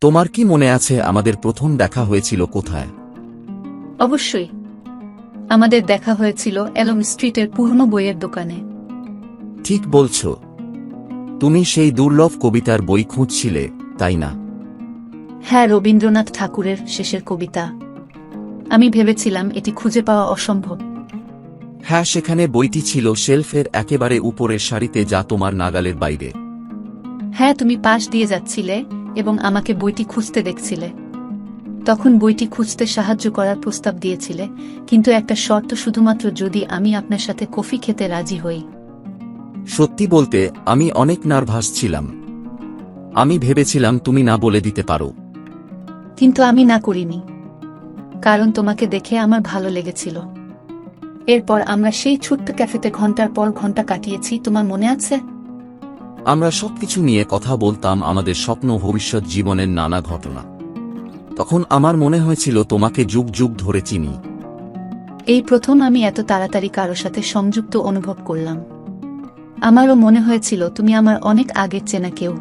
তোমার কি মনে আছে আমাদের প্রথম দেখা হয়েছিল কোথায়? অবশ্যই। আমাদের দেখা হয়েছিল এলম স্ট্রিটের পুরনো বইয়ের দোকানে। ঠিক বলছ। তুমি সেই দুর্লভ কবিতার বই খুঁজছিলে, তাই না? হ্যাঁ, রবীন্দ্রনাথ ঠাকুরের শেষের কবিতা। আমি ভেবেছিলাম এটি খুঁজে পাওয়া অসম্ভব। হ্যাঁ, সেখানে বইটি ছিল শেলফের একেবারে উপরের সারিতে, যা তোমার নাগালের বাইরে। হ্যাঁ, তুমি পাশ দিয়ে যাচ্ছিলে এবং আমাকে বইটি খুঁজতে দেখছিলে। তখন বইটি খুঁজতে সাহায্য করার প্রস্তাব দিয়েছিলে, কিন্তু একটা শর্ত, শুধুমাত্র যদি আমি আপনার সাথে কফি খেতে রাজি হই। সত্যি বলতে, আমি অনেক নার্ভাস ছিলাম। আমি ভেবেছিলাম তুমি না বলে দিতে পারো। কিন্তু আমি না করিনি, কারণ তোমাকে দেখে আমার ভালো লেগেছিল। এরপর আমরা সেই ছোট্ট ক্যাফেতে ঘন্টার পর ঘন্টা কাটিয়েছি, তোমার মনে আছে? আমরা সবকিছু নিয়ে কথা বলতাম, আমাদের স্বপ্ন, ভবিষ্যৎ, জীবনের নানা ঘটনা। তখন আমার মনে হয়েছিল তোমাকে যুগ যুগ ধরে চিনি। এই প্রথম আমি এত তাড়াতাড়ি কারো সাথে সংযুক্ত অনুভব করলাম। আমারও মনে হয়েছিল তুমি আমার অনেক আগের চেনা কেউ।